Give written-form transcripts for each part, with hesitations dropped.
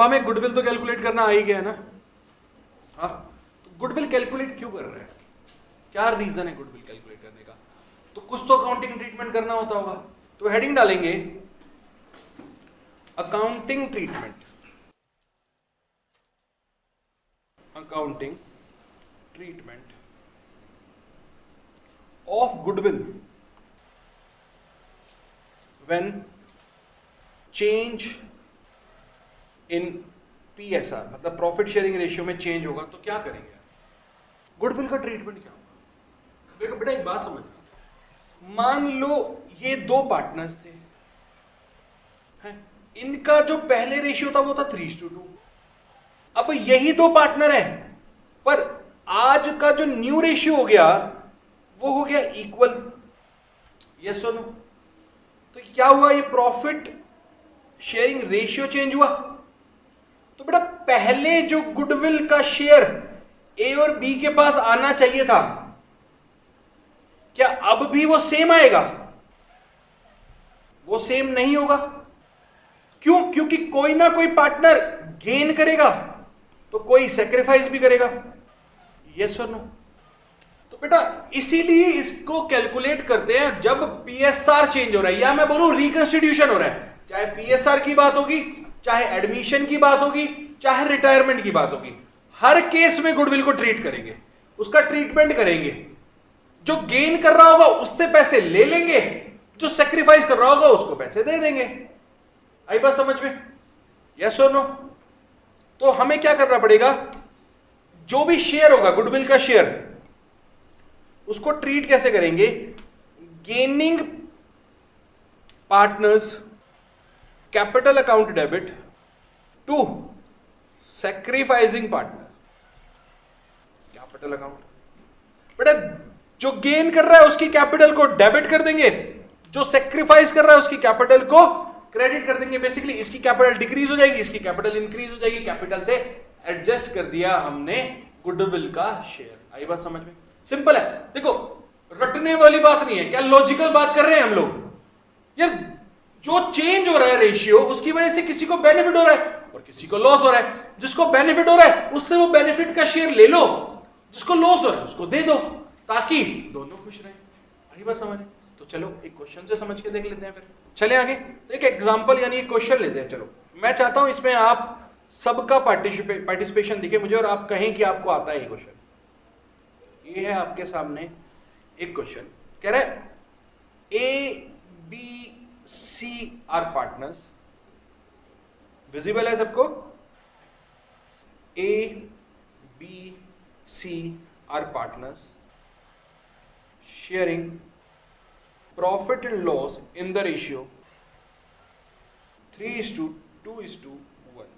अब हमें गुडविल तो कैलकुलेट करना आ ही गया ना। हाँ, तो गुडविल कैलकुलेट क्यों कर रहे हैं, क्या रीजन है गुडविल कैलकुलेट करने का? तो कुछ तो अकाउंटिंग ट्रीटमेंट करना होता होगा, तो हेडिंग डालेंगे accounting treatment, accounting treatment of goodwill when change in PSR, मतलब प्रॉफिट शेयरिंग रेशियो में चेंज होगा तो क्या करेंगे? गुडविल का ट्रीटमेंट क्या होगा? देखो बेटा एक बात समझना, मान लो ये दो पार्टनर्स थे, हैं? इनका जो पहले रेशियो था वो था 3:2। अब यही दो पार्टनर है, पर आज का जो न्यू रेशियो हो गया वो हो गया इक्वल। यस और नो? तो क्या हुआ, ये प्रॉफिट शेयरिंग रेशियो चेंज हुआ। तो बेटा पहले जो गुडविल का शेयर ए और बी के पास आना चाहिए था, क्या अब भी वो सेम आएगा? वो सेम नहीं होगा। क्यों? क्योंकि कोई ना कोई पार्टनर गेन करेगा तो कोई सेक्रीफाइस भी करेगा। यस और नो? तो बेटा इसीलिए इसको कैलकुलेट करते हैं जब पीएसआर चेंज हो रहा है, या मैं बोलूं रिकंस्टिट्यूशन हो रहा है, चाहे पीएसआर की बात होगी, चाहे एडमिशन की बात होगी, चाहे रिटायरमेंट की बात होगी, हर केस में गुडविल को ट्रीट करेंगे, उसका ट्रीटमेंट करेंगे। जो गेन कर रहा होगा उससे पैसे ले लेंगे, जो सेक्रीफाइस कर रहा होगा उसको पैसे दे देंगे। आई बात समझ में? यस और नो? तो हमें क्या करना पड़ेगा, जो भी शेयर होगा गुडविल का शेयर, उसको ट्रीट कैसे करेंगे? Gaining partners capital account debit to sacrificing partner capital account. बेटा जो गेन कर रहा है उसकी कैपिटल को डेबिट कर देंगे, जो सैक्रिफाइस कर रहा है उसकी कैपिटल को क्रेडिट कर देंगे। बेसिकली इसकी कैपिटल डिक्रीज हो जाएगी, इसकी कैपिटल इंक्रीज हो जाएगी, कैपिटल से एडजस्ट कर दिया हमने गुडविल का शेयर। आई बात समझ में? सिंपल है। देखो रटने वाली बात नहीं है, क्या लॉजिकल बात कर रहे हैं हम लोग। यार जो चेंज हो रहा है रेशियो, उसकी वजह से किसी को बेनिफिट हो रहा है और किसी को लॉस हो रहा है। जिसको बेनिफिट हो रहा है उससे वो बेनिफिट का शेयर ले लो, जिसको लॉस हो रहा है उसको दे दो, ताकि दोनों खुश रहें। आई बात समझ? तो चलो एक क्वेश्चन से समझ के देख लेते हैं, फिर चले आगे। तो एक एग्जांपल यानी एक क्वेश्चन लेते हैं। चलो मैं चाहता हूं इसमें आप सबका पार्टिसिपेशन दिखे मुझे और आप कहें कि आपको आता है ये क्वेश्चन। ये है आपके सामने एक क्वेश्चन, कह रहा है A B C are partners. Visible है सबको? A B C are partners sharing profit and loss in the ratio 3:2:1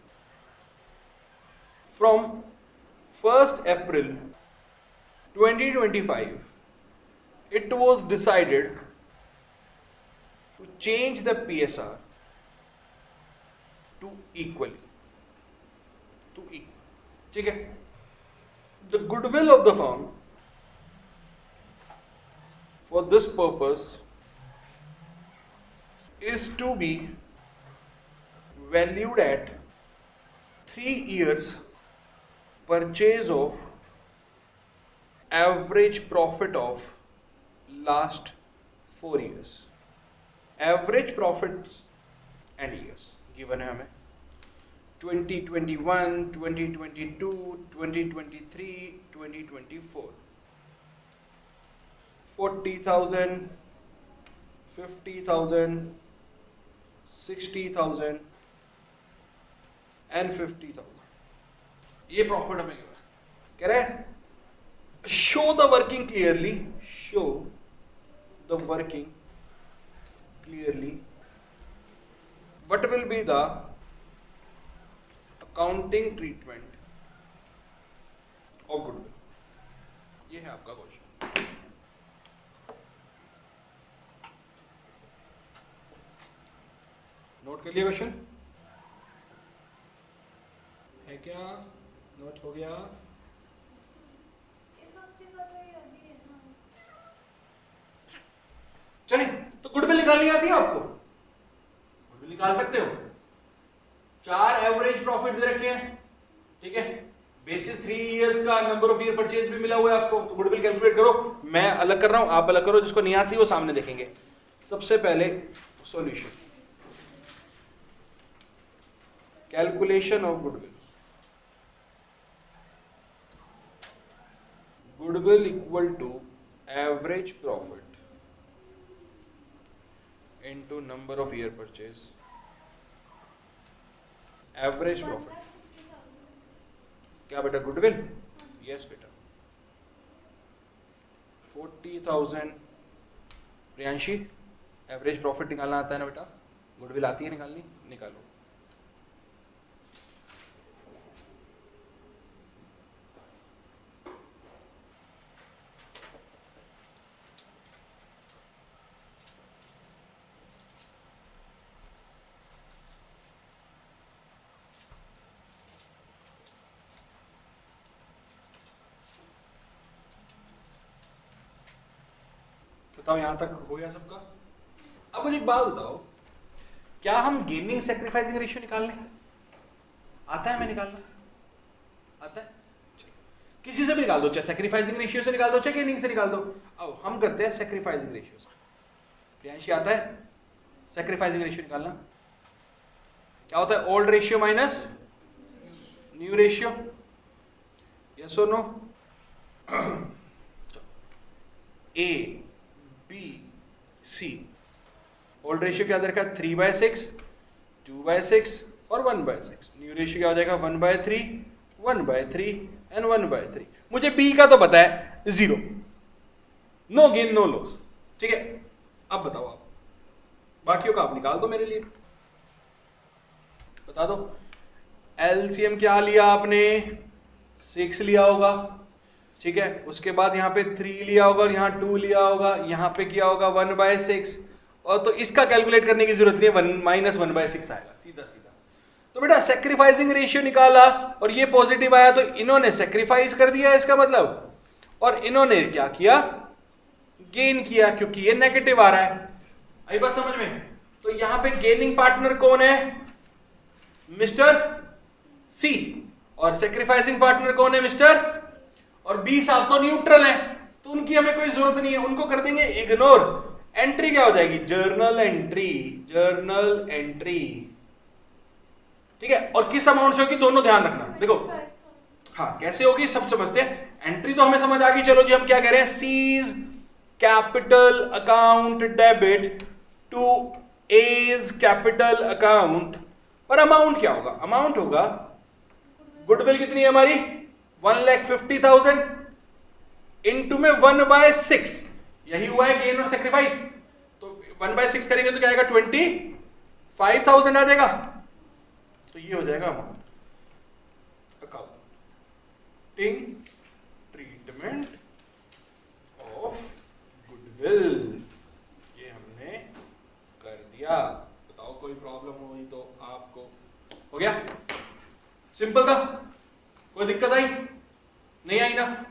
from 1st April 2025. It was decided to change the PSR to equally to equal. ठीक है? The goodwill of the firm for this purpose is to be valued at 3 years purchase of average profit of last 4 years. Average profits and years given है हमें 2021, 2022, 2023, 2024. 40,000, 50,000, 60,000 and 50,000. ये profit हमें कह रहे हैं show the working clearly, show the working clearly what will be the accounting treatment of goodwill. ये है आपका क्वेश्चन। नोट कर लिया क्वेश्चन है क्या? नोट हो गया? चलिए तो गुडविल निकालनी आती है आपको? गुडविल निकाल सकते हो? 4 एवरेज प्रॉफिट दे रखे हैं, ठीक है, बेसिस 3 इयर्स का नंबर ऑफ ईयर परचेज भी मिला हुआ है आपको, तो गुडविल कैलकुलेट करो, मैं अलग कर रहा हूं, आप अलग करो, जिसको नहीं आती वो सामने देखेंगे। सबसे पहले solution, calculation of goodwill, goodwill equal to average profit into number of year purchase, average profit क्या बेटा, गुडविल, यस बेटा 40,000। प्रियांशी एवरेज प्रॉफिट निकालना आता है ना बेटा, गुडविल आती है निकालनी, निकालो। बताओ यहां तक हो गया सबका। अब मुझे एक बात बताओ, क्या हम गेनिंग सैक्रिफाइसिंग रेशियो निकाल लें? आता है मैं निकालना, आता है, चलो किसी से भी निकाल दो, चाहे सैक्रिफाइसिंग रेशियो से निकाल दो, चाहे गेनिंग से निकाल दो। आओ हम करते हैं सैक्रिफाइसिंग रेशियो से। प्रियांशी आता है सैक्रिफाइसिंग रेशियो निकालना? क्या होता है, old ratio minus new ratio, yes और no? A B C, old ratio क्या दे रखा है, 3/6, 2/6 और 1/6। न्यू रेशियो क्या हो जाएगा, 1/3, 1/3 एंड 1/3। मुझे बी का तो पता है 0, नो गेन नो लॉस, ठीक है। अब बताओ आप, बाकियों का आप निकाल दो मेरे लिए, बता दो। एलसीएम क्या लिया आपने, 6 लिया होगा, ठीक है। उसके बाद यहाँ पे 3 लिया होगा, यहाँ 2 लिया होगा, यहाँ पे किया होगा 1/6, और तो इसका कैलकुलेट करने की जरूरत नहीं है, 1/6 आएगा सीधा सीधा। तो बेटा सैक्रिफाइसिंग रेशियो निकाला और ये पॉजिटिव आया, तो इन्होंने सैक्रिफाइस कर दिया इसका मतलब, और इन्होंने क्या किया, गेन किया, क्योंकि ये नेगेटिव आ रहा है। आई बात समझ में? तो यहाँ पे गेनिंग पार्टनर कौन है, मिस्टर सी, और सैक्रिफाइसिंग पार्टनर कौन है, मिस्टर, और बी साहब तो न्यूट्रल है, तो उनकी हमें कोई जरूरत नहीं है, उनको कर देंगे इग्नोर। एंट्री क्या हो जाएगी, जर्नल एंट्री, जर्नल एंट्री, ठीक है। और किस अमाउंट से होगी, दोनों ध्यान रखना, देखो हाँ कैसे होगी सब समझते हैं। एंट्री तो हमें समझ आ गई, चलो जी हम क्या कह रहे हैं, C's capital account debit to A's capital account, पर अमाउंट क्या होगा, अमाउंट होगा, गुडविल कितनी है हमारी, 1,50,000 इंटू में 1/6, यही हुआ है गेन और सेक्रीफाइस। तो 1/6 करेंगे तो क्या आएगा, 25,000 आ जाएगा। तो ये हो जाएगा amount, accounting treatment of goodwill, ये हमने कर दिया। बताओ कोई प्रॉब्लम हुई तो आपको, हो गया, सिंपल था, कोई दिक्कत आई नहीं, आई ना?